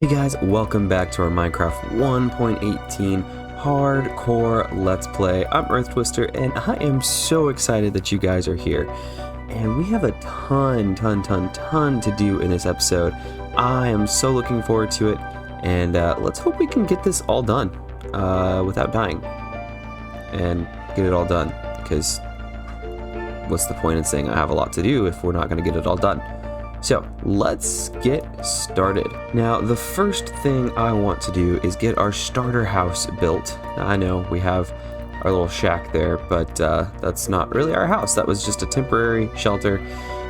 Hey guys, welcome back to our Minecraft 1.18 hardcore Let's Play. I'm EarthTwister and I am so excited that you guys are here. And we have a ton to do in this episode. I am so looking forward to it, and let's hope we can get this all done without dying. And get it all done, because what's the point in saying I have a lot to do if we're not going to get it all done? So let's get started. Now, the first thing I want to do is get our starter house built. I know we have our little shack there, but that's not really our house. That was just a temporary shelter.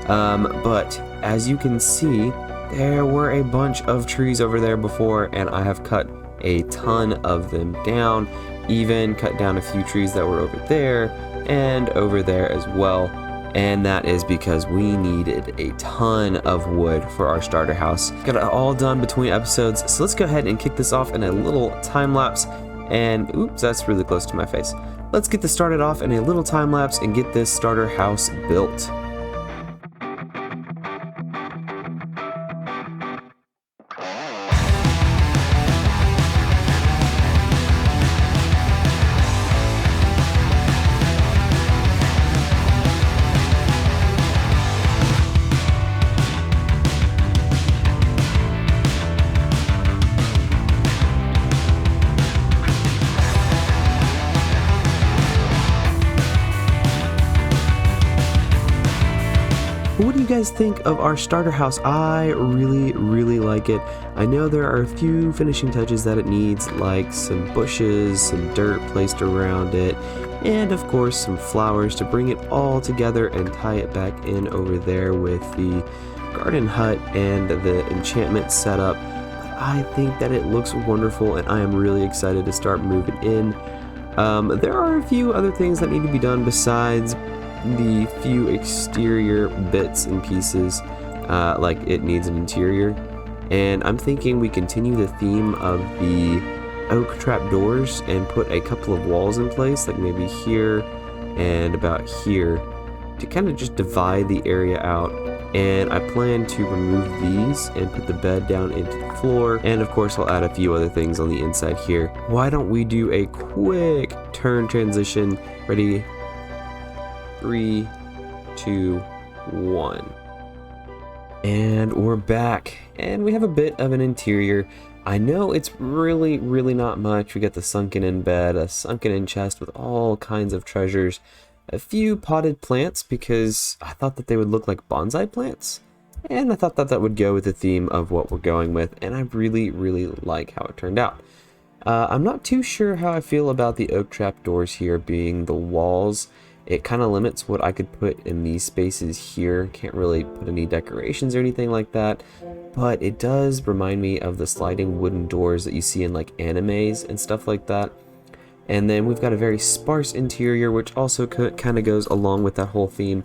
But as you can see, there were a bunch of trees over there before, and I have cut a ton of them down, even cut down a few trees that were over there and over there as well. And that is because we needed a ton of wood for our starter house. Got it all done between episodes, so let's go ahead and kick this off in a little time lapse. And oops, that's really close to my face. Let's get this started off in a little time lapse and get this starter house built. What do you guys think of our starter house? I really like it. I know there are a few finishing touches that it needs, like some bushes, some dirt placed around it, and of course some flowers to bring it all together and tie it back in over there with the garden hut and the enchantment setup. But I think that it looks wonderful, and I am really excited to start moving in. There are a few other things that need to be done besides the few exterior bits and pieces, like it needs an interior, and I'm thinking we continue the theme of the oak trap doors and put a couple of walls in place, like maybe here and about here, to kind of just divide the area out. And I plan to remove these and put the bed down into the floor, and of course I'll add a few other things on the inside here. Why don't we do a quick turn transition? Ready? 3, 2, 1. And we're back, and we have a bit of an interior. I know it's really not much. We got the sunken in bed, a sunken in chest with all kinds of treasures, a few potted plants because I thought that they would look like bonsai plants, and I thought that that would go with the theme of what we're going with, and I really like how it turned out. I'm not too sure how I feel about the oak trap doors here being the walls. It kind of limits what I could put in these spaces here. Can't really put any decorations or anything like that, but it does remind me of the sliding wooden doors that you see in like animes and stuff like that. And then we've got a very sparse interior, which also kind of goes along with that whole theme,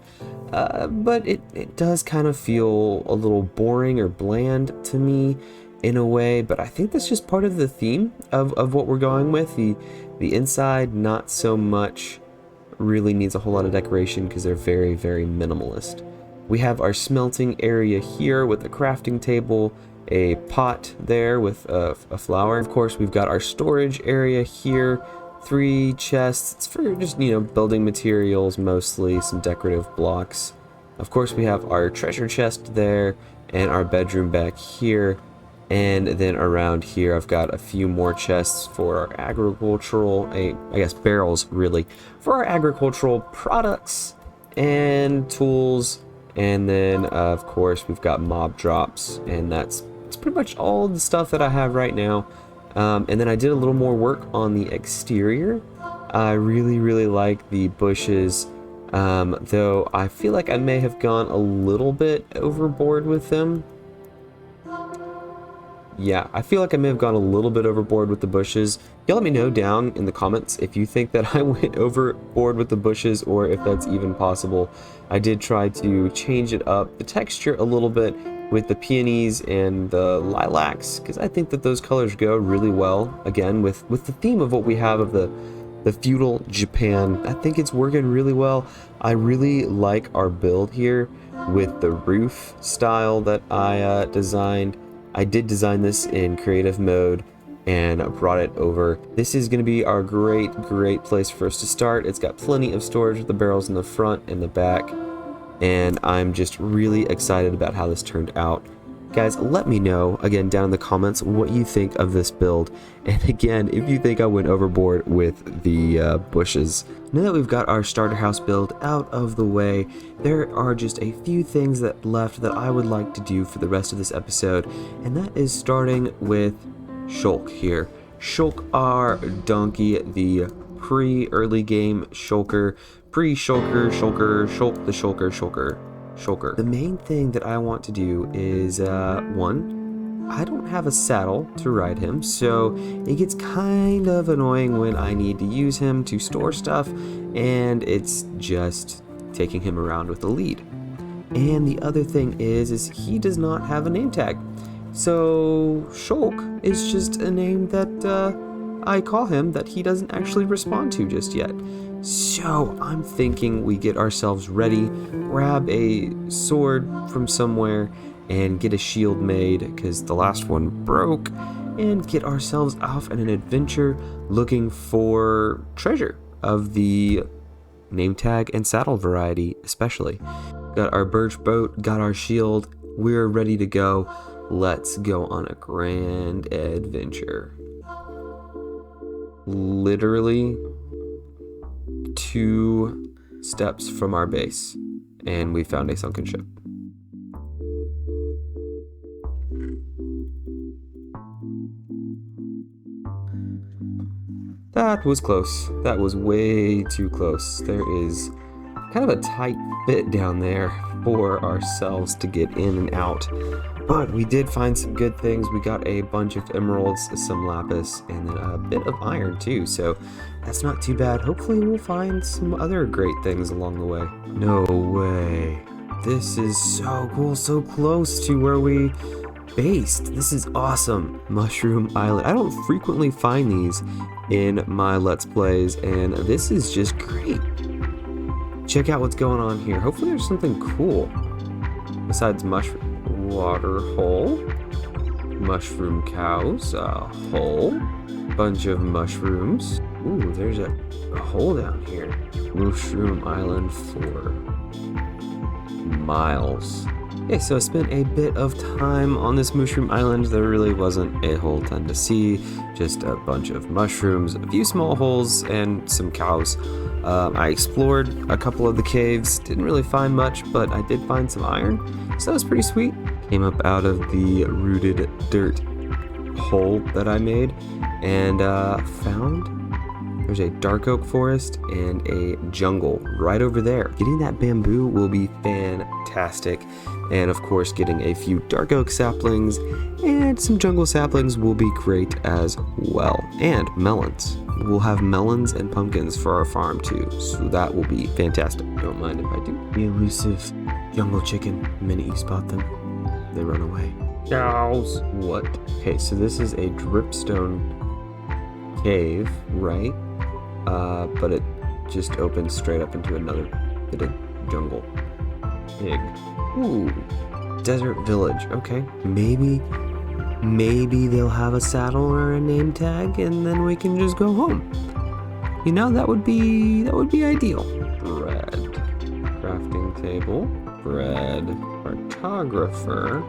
but it does kind of feel a little boring or bland to me in a way, but I think that's just part of the theme of what we're going with. The inside, not so much really needs a whole lot of decoration because they're very minimalist. We have our smelting area here with a crafting table, a pot there with a flower. Of course, we've got our storage area here, 3 chests. It's for just, you know, building materials, mostly some decorative blocks. Of course, we have our treasure chest there and our bedroom back here. And then around here, I've got a few more chests for our agricultural, I guess barrels really, for our agricultural products and tools. And then, of course, we've got mob drops, and that's pretty much all the stuff that I have right now. And then I did a little more work on the exterior. I really like the bushes, though I feel like I may have gone a little bit overboard with them. Yeah, I feel like I may have gone a little bit overboard with the bushes. Y'all let me know down in the comments if you think that I went overboard with the bushes or if that's even possible. I did try to change it up, the texture a little bit with the peonies and the lilacs, because I think that those colors go really well, again, with the theme of what we have of the feudal Japan. I think it's working really well. I really like our build here with the roof style that I designed. I did design this in creative mode and brought it over. This is going to be our great place for us to start. It's got plenty of storage with the barrels in the front and the back, and I'm just really excited about how this turned out. Guys, let me know, again, down in the comments what you think of this build. And again, if you think I went overboard with the bushes. Now that we've got our starter house build out of the way, there are just a few things left that I would like to do for the rest of this episode. And that is starting with Shulk here. Shulk our donkey, the pre-early game shulker. Pre-shulker, shulk the shulker. The main thing that I want to do is, one, I don't have a saddle to ride him, so it gets kind of annoying when I need to use him to store stuff, and it's just taking him around with a lead. And the other thing is he does not have a name tag. So Shulk is just a name that I call him that he doesn't actually respond to just yet. So I'm thinking we get ourselves ready, grab a sword from somewhere, and get a shield made because the last one broke, and get ourselves off on an adventure looking for treasure of the name tag and saddle variety especially. Got our birch boat, got our shield, we're ready to go. Let's go on a grand adventure. Literally 2 steps from our base, and we found a sunken ship. That was close. That was way too close. There is kind of a tight fit down there for ourselves to get in and out. But we did find some good things. We got a bunch of emeralds, some lapis, and then a bit of iron too, so that's not too bad. Hopefully we'll find some other great things along the way. No way. This is so cool, so close to where we based. This is awesome. Mushroom Island. I don't frequently find these in my Let's Plays, and this is just great. Check out what's going on here. Hopefully there's something cool besides mushroom. Water hole, mushroom cows, a hole, bunch of mushrooms. Ooh, there's a hole down here. Mushroom Island for miles. Okay, so I spent a bit of time on this Mushroom Island. There really wasn't a whole ton to see, just a bunch of mushrooms, a few small holes, and some cows. I explored a couple of the caves, didn't really find much, but I did find some iron, so that was pretty sweet. Came up out of the rooted dirt hole that I made, and found there's a dark oak forest and a jungle right over there. Getting that bamboo will be fantastic, and of course getting a few dark oak saplings and some jungle saplings will be great as well. And melons. We'll have melons and pumpkins for our farm too, so that will be fantastic. Don't mind if I do. The elusive jungle chicken. The minute you spot them, they run away. Cows. What? Okay, so this is a dripstone cave, right? But it just opens straight up into another bit of jungle. Pig. Ooh. Desert village. Okay. Maybe they'll have a saddle or a name tag, and then we can just go home. You know, that would be ideal. Bread. Crafting table. Bread. Cartographer.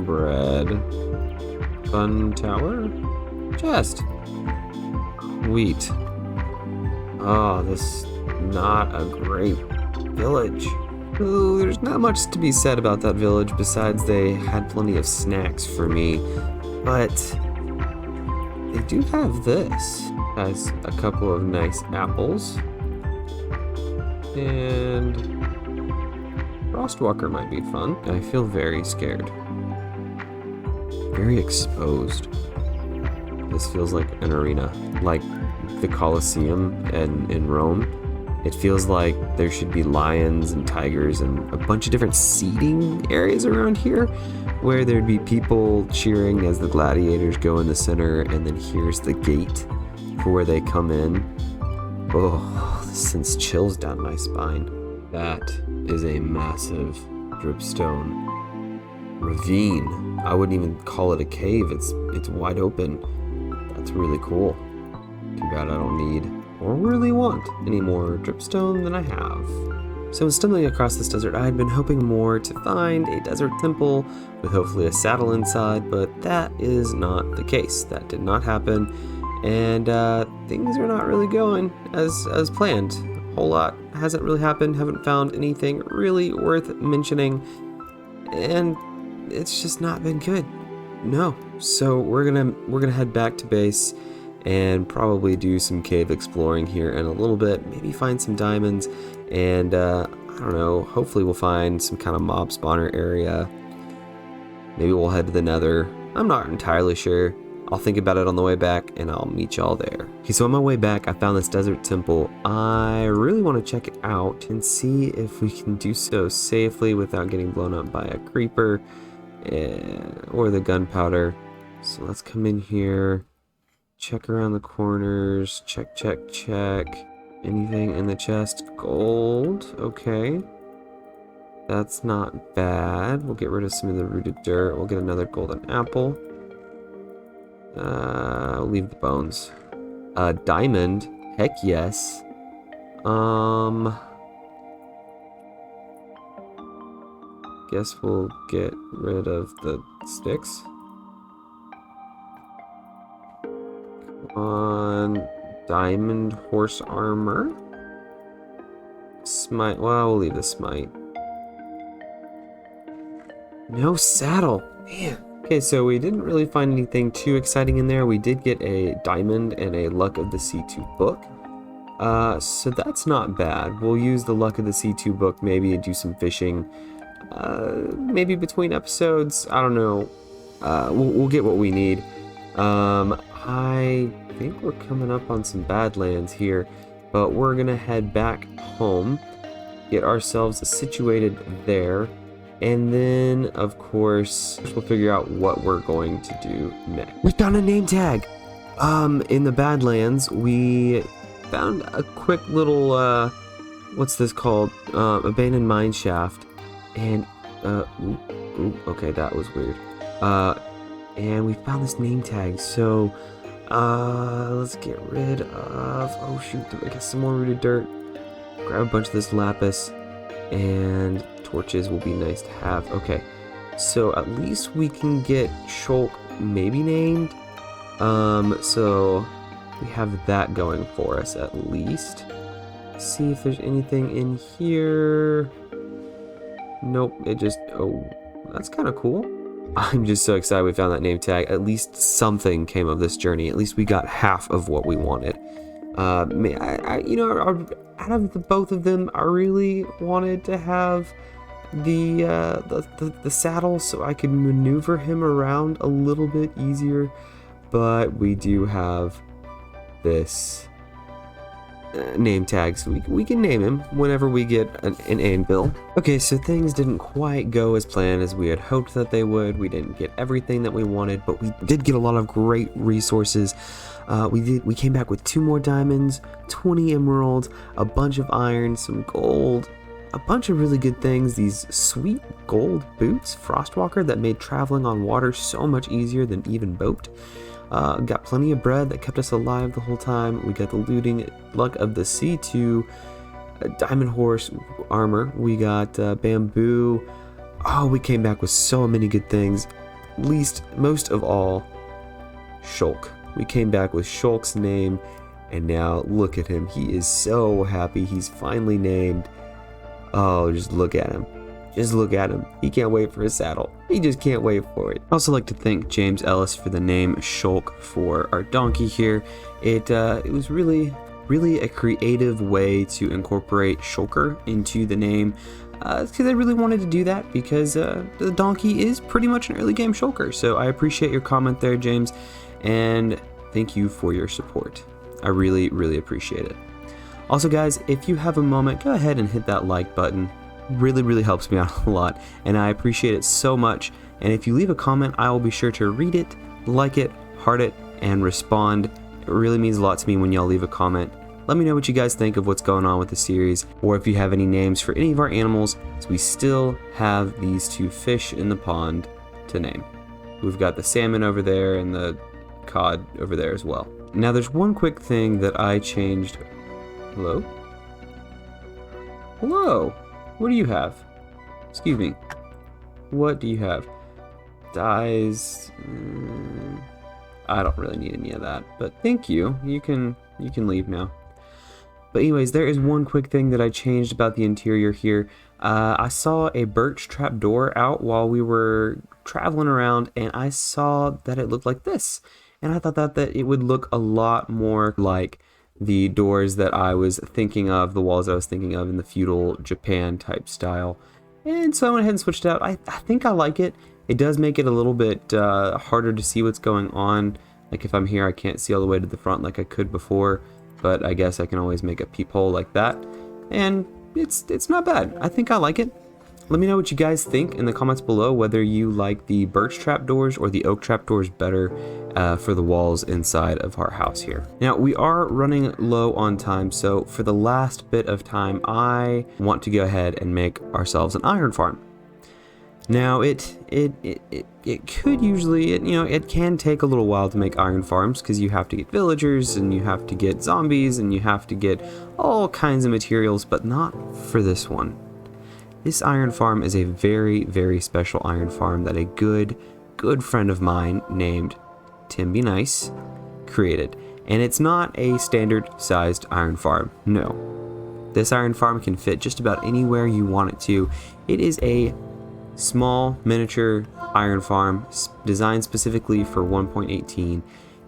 Bread. Fun tower. Chest. Wheat. Oh, this is not a great village. Ooh, there's not much to be said about that village besides they had plenty of snacks for me, but they do have this. Has a couple of nice apples, and Frostwalker might be fun. I feel very scared. Very exposed. This feels like an arena, like the Colosseum in Rome. It feels like there should be lions and tigers and a bunch of different seating areas around here where there'd be people cheering as the gladiators go in the center, and then here's the gate for where they come in. Oh, this sends chills down my spine. That is a massive dripstone ravine. I wouldn't even call it a cave. It's wide open. That's really cool. Too bad I don't need or really want any more dripstone than I have. So when stumbling across this desert, I had been hoping more to find a desert temple with hopefully a saddle inside, but that is not the case. That did not happen, and things are not really going as planned. A whole lot hasn't really happened. Haven't found anything really worth mentioning, and it's just not been good. No. So we're gonna head back to base and probably do some cave exploring here in a little bit. Maybe find some diamonds. And I don't know, hopefully we'll find some kind of mob spawner area. Maybe we'll head to the nether. I'm not entirely sure. I'll think about it on the way back and I'll meet y'all there. Okay, so on my way back, I found this desert temple. I really want to check it out and see if we can do so safely without getting blown up by a creeper or the gunpowder. So let's come in here, check around the corners, check. Anything in the chest? Gold. Okay. That's not bad. We'll get rid of some of the rooted dirt. We'll get another golden apple. We'll leave the bones. Diamond. Heck yes. Guess we'll get rid of the sticks. Come on. Diamond horse armor. Smite. Well, we'll leave the smite. No saddle. Man. Okay, so we didn't really find anything too exciting in there. We did get a diamond and a Luck of the C2 book. So that's not bad. We'll use the Luck of the C2 book maybe and do some fishing. Maybe between episodes. I don't know. We'll get what we need. I think we're coming up on some badlands here, but we're gonna head back home, get ourselves situated there, and then of course we'll figure out what we're going to do next. We found a name tag. In the badlands we found a quick little what's this called, abandoned mine shaft, and okay, that was weird. And we found this name tag, so let's get rid of, oh shoot, I guess some more rooted dirt, grab a bunch of this lapis, and torches will be nice to have. Okay, so at least we can get Shulk maybe named, so we have that going for us at least. Let's see if there's anything in here. Nope, it just, oh, that's kind of cool. I'm just so excited we found that name tag. At least something came of this journey. At least we got half of what we wanted. You know, out of the both of them, I really wanted to have the saddle so I could maneuver him around a little bit easier. But we do have this name tag, so we can name him whenever we get an anvil. Okay, so things didn't quite go as planned as we had hoped that they would. We didn't get everything that we wanted, but we did get a lot of great resources. We came back with 2 more diamonds, 20 emeralds, a bunch of iron, some gold, a bunch of really good things. These sweet gold boots, Frostwalker, that made traveling on water so much easier than even boat. Got plenty of bread that kept us alive the whole time. We got the looting Luck of the C2, diamond horse armor. We got bamboo. Oh, we came back with so many good things. Most of all, Shulk. We came back with Shulk's name, and now look at him. He is so happy. He's finally named. Oh, just look at him. Just look at him. He can't wait for his saddle. He just can't wait for it. I also like to thank James Ellis for the name Shulk for our donkey here. It was really a creative way to incorporate Shulker into the name. Because I really wanted to do that because the donkey is pretty much an early game Shulker. So I appreciate your comment there, James, and thank you for your support. I really appreciate it. Also, guys, if you have a moment, go ahead and hit that like button. Really helps me out a lot, and I appreciate it so much. And if you leave a comment, I will be sure to read it, like it, heart it, and respond. It really means a lot to me when y'all leave a comment. Let me know what you guys think of what's going on with the series, or if you have any names for any of our animals, so we still have these 2 fish in the pond to name. We've got the salmon over there and the cod over there as well. Now there's one quick thing that I changed. Hello? Hello? What do you have? Excuse me. What do you have? Dyes. I don't really need any of that, but thank you. You can leave now. But anyways, there is one quick thing that I changed about the interior here. I saw a birch trap door out while we were traveling around, and I saw that it looked like this. And I thought that it would look a lot more like the doors that I was thinking of, the walls I was thinking of in the feudal Japan type style. And so I went ahead and switched it out. I think I like it. It does make it a little bit harder to see what's going on. Like if I'm here, I can't see all the way to the front like I could before, but I guess I can always make a peephole like that. And it's not bad. I think I like it. Let me know what you guys think in the comments below, whether you like the birch trap doors or the oak trap doors better for the walls inside of our house here. Now we are running low on time, so for the last bit of time, I want to go ahead and make ourselves an iron farm. Now it could usually, it can take a little while to make iron farms because you have to get villagers and you have to get zombies and you have to get all kinds of materials, but not for this one. This iron farm is a very, very special iron farm that a good friend of mine named TimBNice created. And it's not a standard sized iron farm, no. This iron farm can fit just about anywhere you want it to. It is a small miniature iron farm designed specifically for 1.18,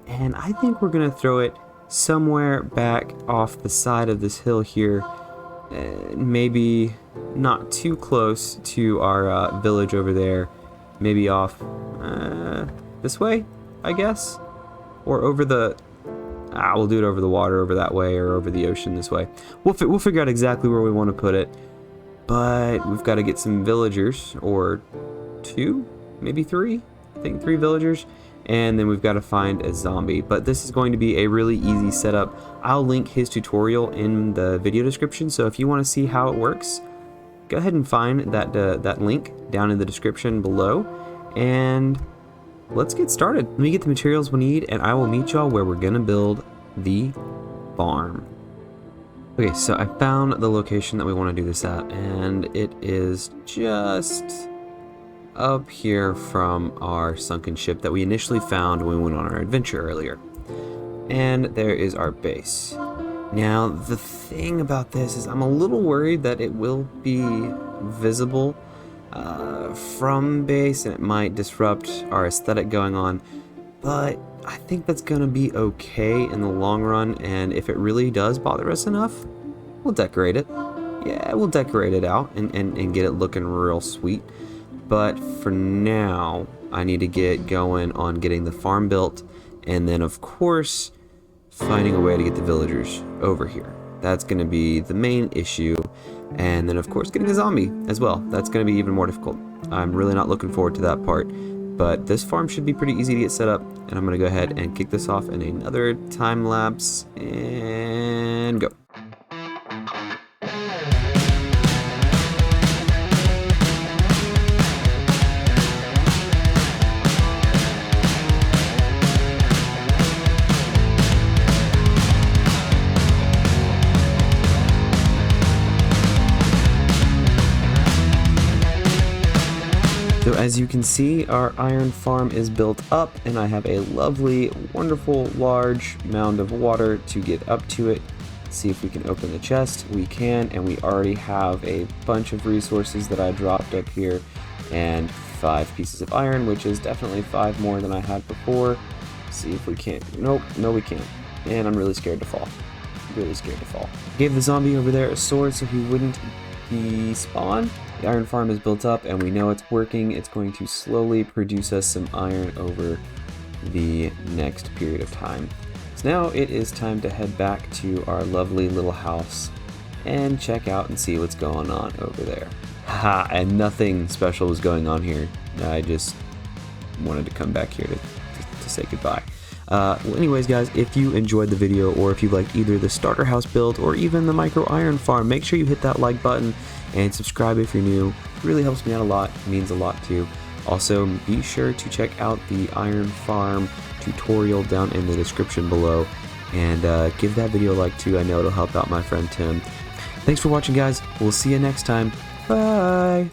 and I think we're gonna throw it somewhere back off the side of this hill here, maybe not too close to our village over there, maybe off this way, I guess, or over the we'll do it over the water over that way, or over the ocean this way. We'll figure out exactly where we want to put it. But we've got to get some villagers, or 2, maybe 3, I think 3 villagers, and then we've got to find a zombie. But this is going to be a really easy setup. I'll link his tutorial in the video description, so if you want to see how it works, go ahead and find that link down in the description below, and let's get started. Let me get the materials we need, and I will meet y'all where we're going to build the farm. Okay, so I found the location that we want to do this at, and it is just up here from our sunken ship that we initially found when we went on our adventure earlier. And there is our base. Now, the thing about this is I'm a little worried that it will be visible from base, and it might disrupt our aesthetic going on, but I think that's gonna be okay in the long run, and if it really does bother us enough, we'll decorate it. Yeah, we'll decorate it out and get it looking real sweet. But for now, I need to get going on getting the farm built, and then of course finding a way to get the villagers over here. That's gonna be the main issue, and then of course getting a zombie as well. That's gonna be even more difficult. I'm really not looking forward to that part. But this farm should be pretty easy to get set up, and I'm gonna go ahead and kick this off in another time lapse, and go. So as you can see, our iron farm is built up, and I have a lovely, wonderful, large mound of water to get up to it. Let's see if we can open the chest. We can, and we already have a bunch of resources that I dropped up here, and 5 pieces of iron, which is definitely 5 more than I had before. Let's see if we can't. Nope, no we can't. And I'm really scared to fall. Really scared to fall. Gave the zombie over there a sword so he wouldn't despawn. The iron farm is built up, and we know it's working. It's going to slowly produce us some iron over the next period of time. So now it is time to head back to our lovely little house and check out and see what's going on over there. Haha, and nothing special was going on here. I just wanted to come back here to say goodbye. Well, anyways, guys, if you enjoyed the video, or if you liked either the starter house build or even the micro iron farm, make sure you hit that like button and subscribe if you're new. It really helps me out a lot. It means a lot too. Also, be sure to check out the iron farm tutorial down in the description below, and give that video a like too. I know it'll help out my friend Tim. Thanks for watching, guys. We'll see you next time. Bye!